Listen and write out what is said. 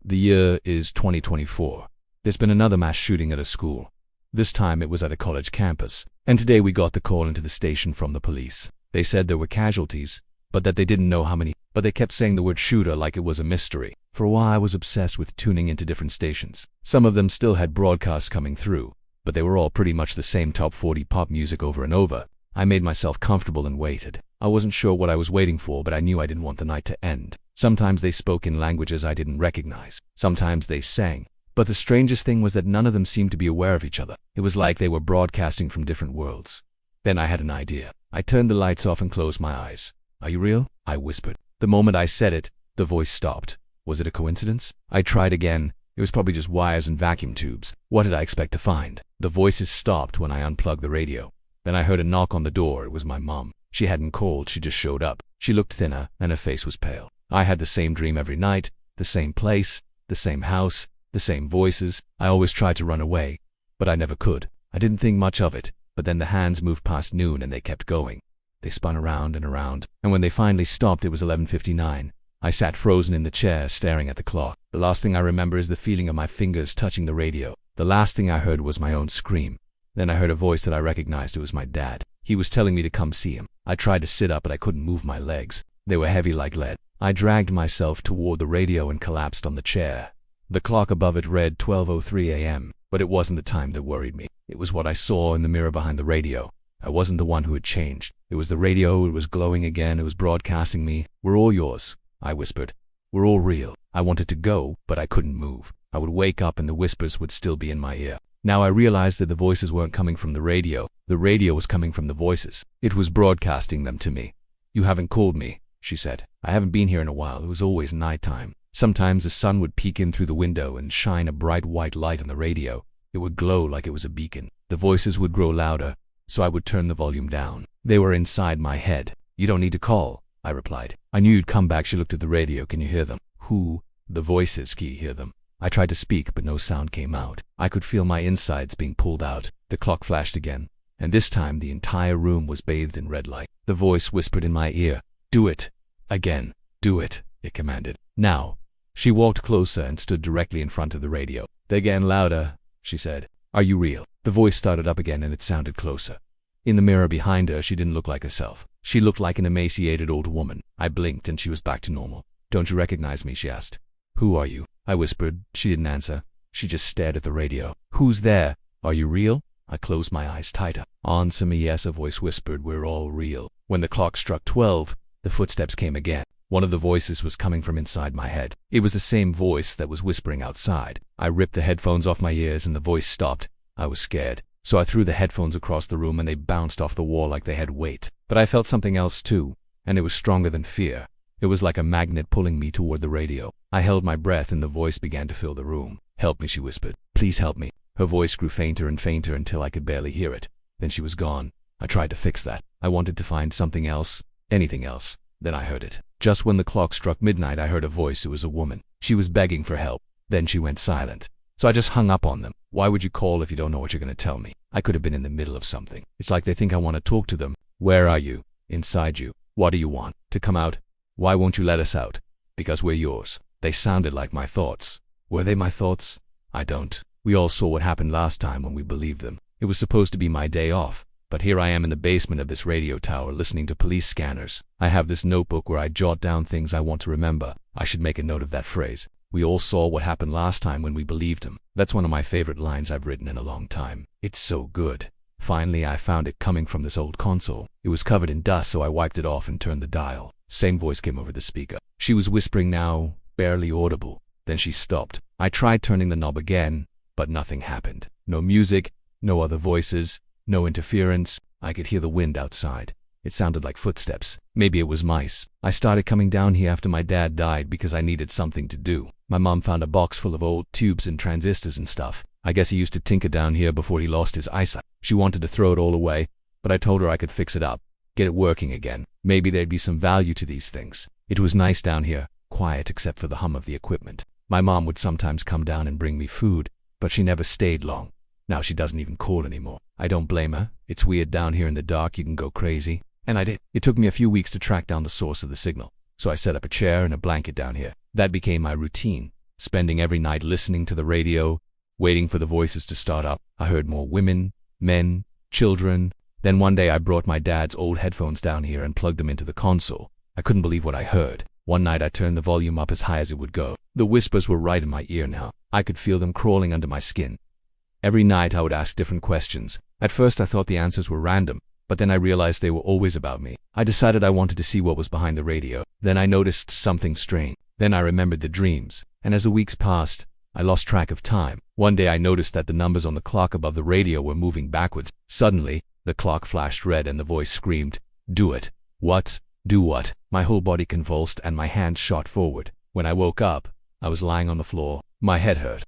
The year is 2024. There's been another mass shooting at a school. This time it was at a college campus, and today we got the call into the station from the police. They said there were casualties, but that they didn't know how many, but they kept saying the word shooter like it was a mystery. For a while I was obsessed with tuning into different stations. Some of them still had broadcasts coming through, but they were all pretty much the same top 40 pop music over and over. I made myself comfortable and waited. I wasn't sure what I was waiting for, but I knew I didn't want the night to end. Sometimes they spoke in languages I didn't recognize. Sometimes they sang. But the strangest thing was that none of them seemed to be aware of each other. It was like they were broadcasting from different worlds. Then I had an idea. I turned the lights off and closed my eyes. "Are you real?" I whispered. The moment I said it, the voice stopped. Was it a coincidence? I tried again. It was probably just wires and vacuum tubes. What did I expect to find? The voices stopped when I unplugged the radio. Then I heard a knock on the door. It was my mom. She hadn't called, she just showed up. She looked thinner, and her face was pale. I had the same dream every night, the same place, the same house, the same voices. I always tried to run away, but I never could. I didn't think much of it, but then the hands moved past noon and they kept going. They spun around and around, and when they finally stopped it was 11:59. I sat frozen in the chair, staring at the clock. The last thing I remember is the feeling of my fingers touching the radio. The last thing I heard was my own scream. Then I heard a voice that I recognized. It was my dad. He was telling me to come see him. I tried to sit up, but I couldn't move my legs. They were heavy like lead. I dragged myself toward the radio and collapsed on the chair. The clock above it read 12:03 a.m., but it wasn't the time that worried me. It was what I saw in the mirror behind the radio. I wasn't the one who had changed. It was the radio. It was glowing again. It was broadcasting me. "We're all yours," I whispered. "We're all real." I wanted to go, but I couldn't move. I would wake up and the whispers would still be in my ear. Now I realized that the voices weren't coming from the radio. The radio was coming from the voices. It was broadcasting them to me. "You haven't called me," she said. "I haven't been here in a while. It was always nighttime. Sometimes the sun would peek in through the window and shine a bright white light on the radio. It would glow like it was a beacon. The voices would grow louder, so I would turn the volume down. They were inside my head. "You don't need to call," I replied. "I knew you'd come back." She looked at the radio. "Can you hear them?" "Who?" "The voices. Can you hear them?" I tried to speak, but no sound came out. I could feel my insides being pulled out. The clock flashed again, and this time the entire room was bathed in red light. The voice whispered in my ear, "Do it." "Again. Do it," it commanded. "Now." She walked closer and stood directly in front of the radio. "Again louder," she said. "Are you real?" The voice started up again and it sounded closer. In the mirror behind her, she didn't look like herself. She looked like an emaciated old woman. I blinked and she was back to normal. "Don't you recognize me?" she asked. "Who are you?" I whispered. She didn't answer. She just stared at the radio. "Who's there? Are you real?" I closed my eyes tighter. "Answer me yes," a voice whispered. "We're all real." When the clock struck 12, the footsteps came again. One of the voices was coming from inside my head. It was the same voice that was whispering outside. I ripped the headphones off my ears and the voice stopped. I was scared, so I threw the headphones across the room and they bounced off the wall like they had weight. But I felt something else too, and it was stronger than fear. It was like a magnet pulling me toward the radio. I held my breath and the voice began to fill the room. "Help me," she whispered. "Please help me." Her voice grew fainter and fainter until I could barely hear it. Then she was gone. I tried to fix that. I wanted to find something else, anything else. Then I heard it. Just when the clock struck midnight, I heard a voice. It was a woman. She was begging for help. Then she went silent. So I just hung up on them. Why would you call if you don't know what you're going to tell me? I could have been in the middle of something. It's like they think I want to talk to them. "Where are you?" "Inside you." "What do you want?" "To come out." "Why won't you let us out?" "Because we're yours." They sounded like my thoughts. Were they my thoughts? I don't. We all saw what happened last time when we believed them. It was supposed to be my day off. But here I am in the basement of this radio tower listening to police scanners. I have this notebook where I jot down things I want to remember. I should make a note of that phrase. "We all saw what happened last time when we believed him." That's one of my favorite lines I've written in a long time. It's so good. Finally, I found it coming from this old console. It was covered in dust, so I wiped it off and turned the dial. Same voice came over the speaker. She was whispering now, barely audible. Then she stopped. I tried turning the knob again, but nothing happened. No music, no other voices, no interference. I could hear the wind outside. It sounded like footsteps. Maybe it was mice. I started coming down here after my dad died because I needed something to do. My mom found a box full of old tubes and transistors and stuff. I guess he used to tinker down here before he lost his eyesight. She wanted to throw it all away, but I told her I could fix it up, get it working again. Maybe there'd be some value to these things. It was nice down here, quiet except for the hum of the equipment. My mom would sometimes come down and bring me food, but she never stayed long. Now she doesn't even call anymore. I don't blame her. It's weird down here in the dark. You can go crazy. And I did. It took me a few weeks to track down the source of the signal. So I set up a chair and a blanket down here. That became my routine. spending every night listening to the radio, waiting for the voices to start up. I heard more women, men, children. Then one day I brought my dad's old headphones down here and plugged them into the console. I couldn't believe what I heard. One night I turned the volume up as high as it would go. The whispers were right in my ear now. I could feel them crawling under my skin. Every night I would ask different questions. At first I thought the answers were random, but then I realized they were always about me. I decided I wanted to see what was behind the radio. Then I noticed something strange. Then I remembered the dreams, and as the weeks passed, I lost track of time. One day I noticed that the numbers on the clock above the radio were moving backwards. Suddenly, the clock flashed red and the voice screamed, "Do it." What? Do what? My whole body convulsed and my hands shot forward. When I woke up, I was lying on the floor. My head hurt.